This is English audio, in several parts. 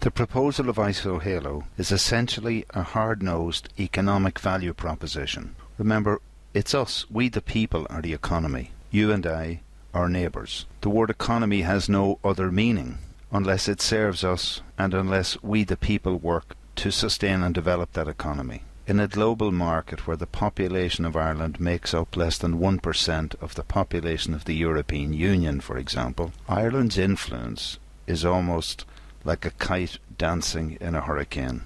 The proposal of ISOHalo is essentially a hard-nosed economic value proposition. Remember, it's us, we the people, are the economy. You and I, our neighbours. The word economy has no other meaning unless it serves us and unless we the people work to sustain and develop that economy. In a global market where the population of Ireland makes up less than 1% of the population of the European Union, for example, Ireland's influence is almost like a kite dancing in a hurricane,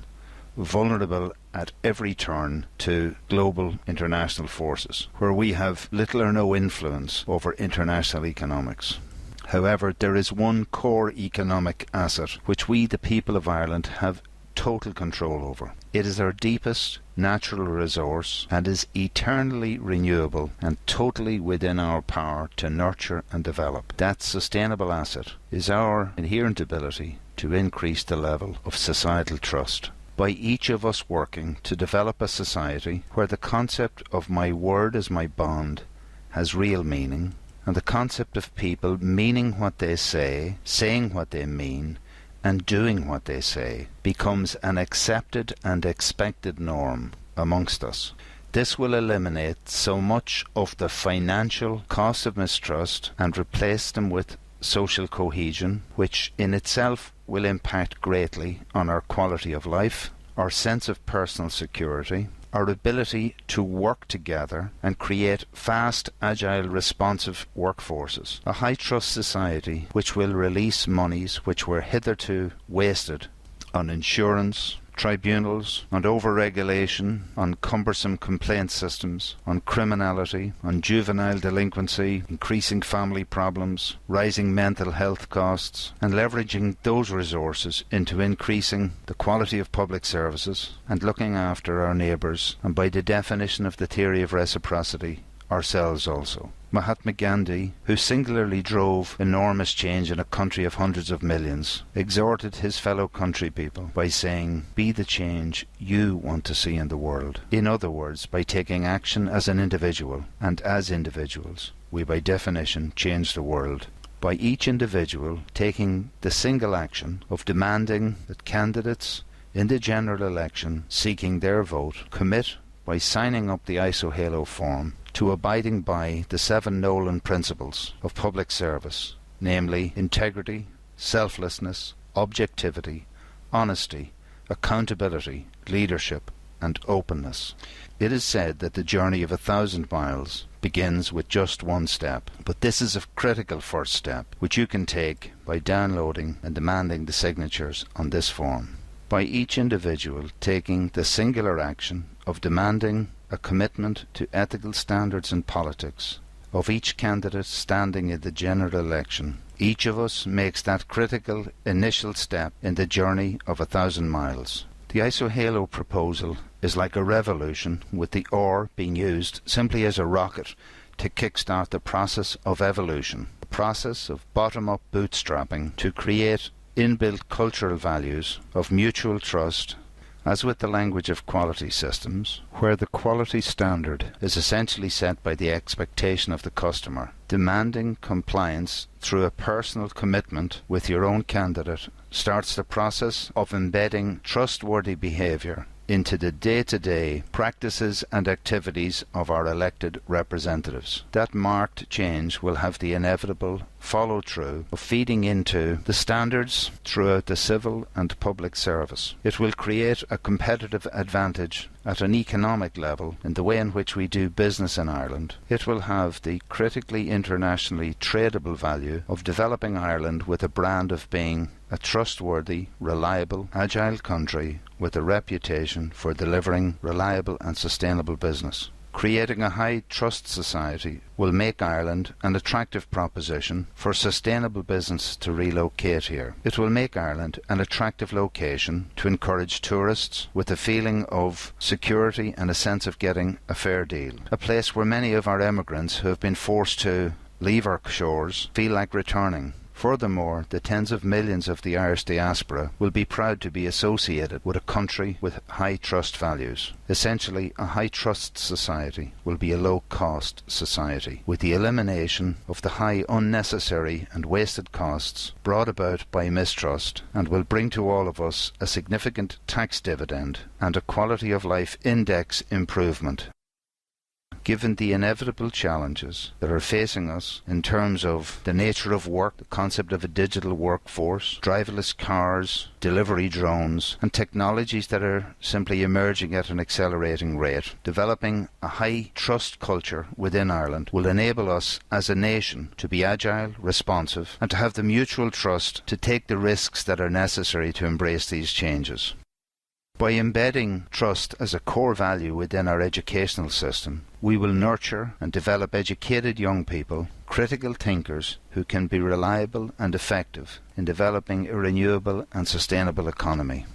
vulnerable at every turn to global international forces, where we have little or no influence over international economics. However, there is one core economic asset which we, the people of Ireland, have total control over. It is our deepest natural resource and is eternally renewable and totally within our power to nurture and develop. That sustainable asset is our inherent ability to increase the level of societal trust. By each of us working to develop a society where the concept of my word as my bond has real meaning, and the concept of people meaning what they say, saying what they mean, and doing what they say becomes an accepted and expected norm amongst us. This will eliminate so much of the financial cost of mistrust and replace them with social cohesion, which in itself will impact greatly on our quality of life, our sense of personal security, our ability to work together and create fast, agile, responsive workforces. A high-trust society which will release monies which were hitherto wasted on insurance, tribunals, on over-regulation, on cumbersome complaint systems, on criminality, on juvenile delinquency, increasing family problems, rising mental health costs, and leveraging those resources into increasing the quality of public services and looking after our neighbours, and by the definition of the theory of reciprocity, ourselves also. Mahatma Gandhi, who singularly drove enormous change in a country of hundreds of millions, exhorted his fellow country people by saying, "Be the change you want to see in the world." In other words, by taking action as an individual, and as individuals, we by definition change the world. By each individual taking the single action of demanding that candidates in the general election seeking their vote commit by signing up the ISOHalo form to abiding by the 7 Nolan principles of public service, namely integrity, selflessness, objectivity, honesty, accountability, leadership, and openness. It is said that the journey of 1,000 miles begins with just one step, but this is a critical first step, which you can take by downloading and demanding the signatures on this form. By each individual taking the singular action of demanding a commitment to ethical standards in politics, of each candidate standing in the general election, each of us makes that critical initial step in the journey of 1,000 miles. The ISOHalo proposal is like a revolution, with the ore being used simply as a rocket to kickstart the process of evolution, the process of bottom-up bootstrapping to create inbuilt cultural values of mutual trust, as with the language of quality systems, where the quality standard is essentially set by the expectation of the customer. Demanding compliance through a personal commitment with your own candidate starts the process of embedding trustworthy behaviour into the day-to-day practices and activities of our elected representatives. That marked change will have the inevitable follow-through of feeding into the standards throughout the civil and public service. It will create a competitive advantage at an economic level in the way in which we do business in Ireland. It will have the critically internationally tradable value of developing Ireland with a brand of being a trustworthy, reliable, agile country with a reputation for delivering reliable and sustainable business. Creating a high-trust society will make Ireland an attractive proposition for sustainable business to relocate here. It will make Ireland an attractive location to encourage tourists with a feeling of security and a sense of getting a fair deal. A place where many of our emigrants who have been forced to leave our shores feel like returning Furthermore, the tens of millions of the Irish diaspora will be proud to be associated with a country with high trust values. Essentially, a high trust society will be a low cost society, with the elimination of the high unnecessary and wasted costs brought about by mistrust, and will bring to all of us a significant tax dividend and a quality of life index improvement. Given the inevitable challenges that are facing us in terms of the nature of work, the concept of a digital workforce, driverless cars, delivery drones, and technologies that are simply emerging at an accelerating rate, developing a high trust culture within Ireland will enable us as a nation to be agile, responsive, and to have the mutual trust to take the risks that are necessary to embrace these changes. By embedding trust as a core value within our educational system, we will nurture and develop educated young people, critical thinkers who can be reliable and effective in developing a renewable and sustainable economy.